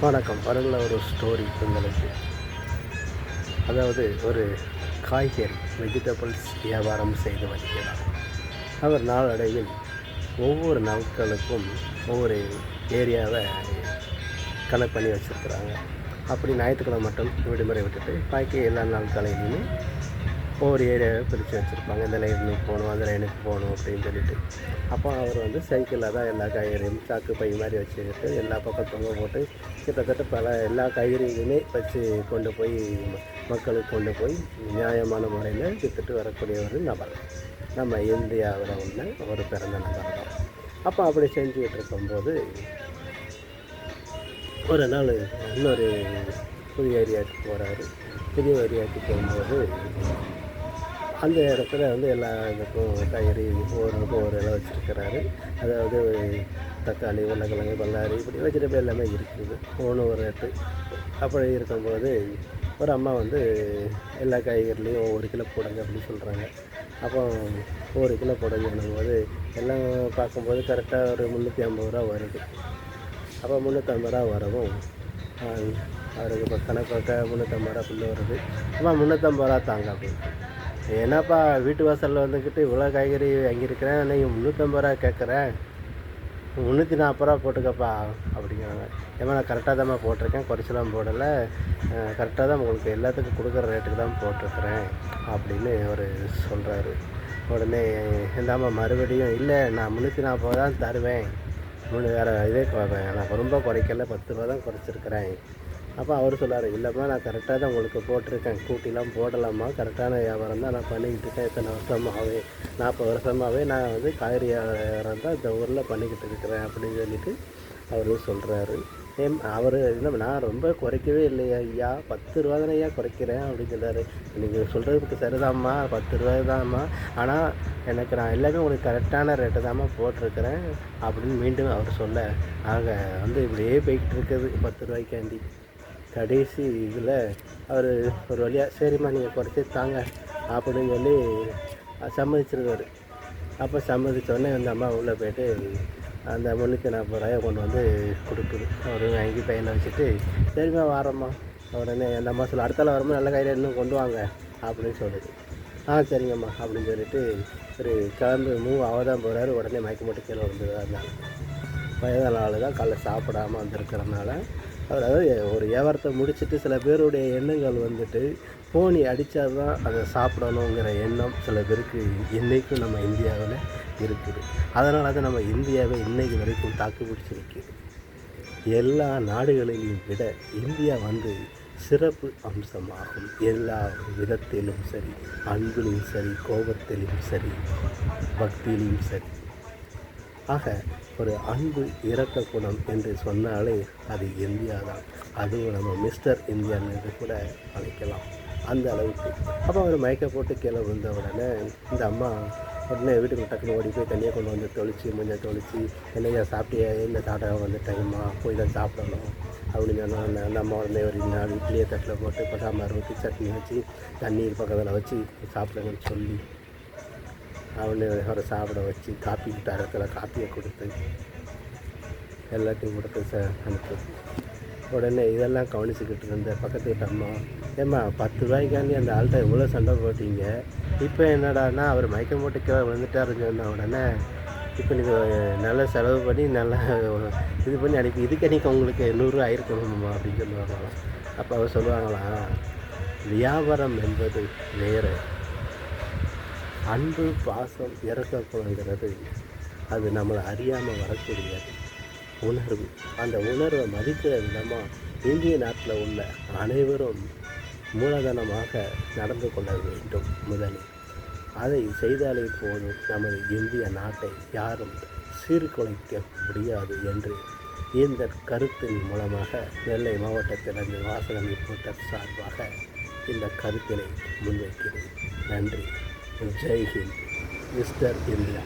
வணக்கம். பாருங்கள ஒரு ஸ்டோரி உங்களுக்கு. அதாவது ஒரு காய்கறி வெஜிடபிள்ஸ் வியாபாரம் செய்து வருகிறார். அவர் நாளடைவில் ஒவ்வொரு நாட்களுக்கும் ஒவ்வொரு ஏரியாவை கனெக்ட் பண்ணி வச்சுருக்குறாங்க. அப்படி ஞாயிற்றுக்கிழமை மட்டும் விடுமுறை விட்டுட்டு பாக்கி எல்லா நாட்களிலுமே ஒவ்வொரு ஏரியாவை பிரித்து வச்சுருப்பாங்க. இந்த லைனுக்கு போகணும், அந்த லைனுக்கு போகணும் அப்படின்னு சொல்லிட்டு. அப்போ அவர் சைக்கிளில் தான் எல்லா காய்கறியும் சாக்கு பை மாதிரி வச்சுக்கிட்டு எல்லா பக்கம் தொங்க போட்டு கிட்டத்தட்ட எல்லா காய்கறிகளுமே வச்சு கொண்டு போய் மக்களுக்கு கொண்டு போய் நியாயமான முறையில் விற்றுட்டு வரக்கூடிய ஒரு நபர் நம்ம இந்தியாவில் உள்ள ஒரு பிறந்த நபர் தான். அப்போ அப்படி செஞ்சுக்கிட்டு இருக்கும்போது ஒரு நாள் இன்னொரு புதிய ஏரியாவுக்கு போகிறாரு. புதிய ஏரியாவுக்கு போகும்போது அந்த இடத்துல எல்லா இதுக்கும் காய்கறி ஒவ்வொன்றுக்கும் ஒரு இலை வச்சுருக்கிறாரு. அதாவது தக்காளி, உருளைக்கிழங்கு, பல்லாரி இப்படி வெஜிடபிள் எல்லாமே இருக்குது. ஒவ்வொன்று ஒரு ரேட்டு. அப்படி இருக்கும்போது ஒரு அம்மா எல்லா காய்கறிலையும் ஒவ்வொரு கிலோ போடுங்க அப்படின்னு சொல்கிறாங்க. அப்போ ஒவ்வொரு கிலோ போடுங்கன்னும்போது எல்லாம் பார்க்கும்போது கரெக்டாக ஒரு 350 ரூபா வருது. அப்போ 350 ரூபா வரவும் அவருக்கு இப்போ கணக்கு 350 ரூபா பில்லு வருது. அம்மா 350 ரூபா தாங்க அப்படின்னு. என்னப்பா வீட்டு வாசலில் வந்துக்கிட்டு இவ்வளோ காய்கறி வாங்கியிருக்கிறேன், நீங்கள் 350 ரூபா கேட்குறேன், 340 ரூபா போட்டுக்கப்பா அப்படிங்கிறாங்க. ஏமா நான் கரெக்டாக தான்மா போட்டிருக்கேன், குறைச்சலாம் போடலை, கரெக்டாக தான் உங்களுக்கு எல்லாத்துக்கும் கொடுக்குற ரேட்டுக்கு தான் போட்டிருக்கிறேன் அப்படின்னு அவர் சொல்கிறாரு. உடனே இந்தாம்மா மறுபடியும் இல்லை நான் 340 தான் தருவேன், வேறு இதே நான் ரொம்ப குறைக்கல, 10 ரூபா தான் குறைச்சிருக்கிறேன். அப்போ அவர் சொல்லார், இல்லைம்மா நான் கரெக்டாக தான் உங்களுக்கு போட்டிருக்கேன், கூட்டிலாம் போடலாமா, கரெக்டான வியாபாரம் தான் நான் பண்ணிக்கிட்டு இருக்கேன், இத்தனை வருஷமாகவே 40 வருஷமாகவே நான் காய்கறி வியாபாரம் தான் இந்த ஊரில் பண்ணிக்கிட்டு இருக்கிறேன் அப்படின்னு சொல்லிட்டு அவர் சொல்கிறாரு. அவர் நான் ரொம்ப குறைக்கவே இல்லையா ஐயா, 10 ரூபா தானே ஐயா குறைக்கிறேன் அப்படின்னு சொல்கிறாரு. நீங்கள் சொல்கிறதுக்கு சரிதாம்மா, 10 ரூபாய் தான்ம்மா, ஆனால் எனக்கு நான் எல்லாமே உங்களுக்கு கரெக்டான ரேட்டு தான்மா போட்டிருக்கிறேன் அப்படின்னு மீண்டும் அவர் சொல்ல, நாங்கள் இப்படியே போய்கிட்டு இருக்குது 10 ரூபாய்க்காண்டி. கடைசி இதில் அவர் ஒரு வழியாக சரிம்மா நீங்கள் குறைச்சி தாங்க அப்படின்னு சொல்லி சம்மதிச்சிருக்காரு. அப்போ சம்மதித்தோடனே அம்மா உள்ளே போய்ட்டு அந்த 340 ரூபாயை கொண்டு கொடுக்குது. அவர் வாங்கி பையனை வச்சுட்டு சரிம்மா வாரம்மா. உடனே அந்த அம்மா சொல்ல, அடுத்தால வரும்போது நல்ல கையில் இன்னும் கொண்டு வாங்க அப்படின்னு சொல்லுது. சரிங்கம்மா அப்படின்னு சொல்லிட்டு ஒரு கிளம்பு அவதான் போகிறாரு. உடனே மயக்க மட்டும் கீழே விழுந்துருந்தாங்க. வயதான ஆள் தான், காலைல சாப்பிடாமல் வந்திருக்கிறதுனால அவர் ஒரு வியாபாரத்தை முடிச்சுட்டு சில பேருடைய எண்ணங்கள் போனி அடித்தா தான் அதை சாப்பிடணுங்கிற எண்ணம் சில பேருக்கு இன்றைக்கும் நம்ம இந்தியாவில் இருக்குது. அதனால தான் நம்ம இந்தியாவை இன்றைக்கு வரைக்கும் தாக்கு பிடிச்சி நிற்கிது. எல்லா நாடுகளையும் விட இந்தியா சிறப்பு அம்சமாகும். எல்லா விதத்திலும் சரி, அன்பிலும் சரி, கோபத்திலும் சரி, பக்தியிலும் சரி. ஆக ஒரு அன்பு இரக்க குணம் என்று சொன்னாலே அது இந்தியா தான். அதுவும் நம்ம மிஸ்டர் இந்தியான்னு கூட அழைக்கலாம், அந்த அளவுக்கு. அப்போ அவர் மயக்க போட்டு கீழே விழுந்த உடனே இந்த அம்மா உடனே வீட்டுக்கு டக்குனு ஓடி போய் தண்ணியை கொண்டு தொளிச்சு முஞ்ச தொளிச்சு, என்னையா சாப்பிட்டியா, என்ன சாப்பிட டைமா போய் தான் சாப்பிடணும் அப்படின்னு சொன்னால் அந்த அம்மா உடனே ஒரு 4 இட்லியை தட்டில் போட்டு சாம்பார் ஊற்றி சட்னி வச்சு தண்ணீர் பக்கத்தில் வச்சு சாப்பிடுங்கன்னு சொல்லி அவரை சாப்பிட வச்சு காப்பி தரத்தில் காப்பியை கொடுத்து எல்லாத்தையும் கொடுத்து அனுப்புது. உடனே இதெல்லாம் கவனிச்சுக்கிட்டு இருந்த பக்கத்து வீட்டு அம்மா, ஏம்மா 10 ரூபாய்க்காண்டி அந்த ஆள்கிட்ட எவ்வளோ சண்டை போட்டீங்க, இப்போ என்னடானா அவர் மயக்கம் போட்டு கீழே விழுந்துட்டாருன்னு சொன்ன உடனே இப்போ நீங்கள் நல்லா செலவு பண்ணி நல்லா இது பண்ணி அனுப்பி இதுக்கு அன்றைக்கி உங்களுக்கு 100 ரூபா ஆயிருக்கணுமா அப்படின்னு சொல்லுவாங்களாம். அப்போ அவர் சொல்லுவாங்களாம், வியாபாரம் என்பது வேறு, அன்பு பாசம் இறக்கப்படுங்கிறது அது நம்மளை அறியாமல் வரக்கூடிய உணர்வு. அந்த உணர்வை மதிக்கிற விதமாக இந்திய நாட்டில் உள்ள அனைவரும் மூலதனமாக நடந்து கொள்ள வேண்டும். முதலில் அதை செய்தாலே போதும், நமது இந்திய நாட்டை யாரும் சீர்குலைக்க முடியாது என்று இந்த கருத்தின் மூலமாக நெல்லை மாவட்டத்திலிருந்து வாசகம் ரிப்போர்ட்டர் சார்பாக இந்த கருத்தினை முன்வைக்கிறேன். நன்றி. ஜெய் ஹிந்த். Mister India.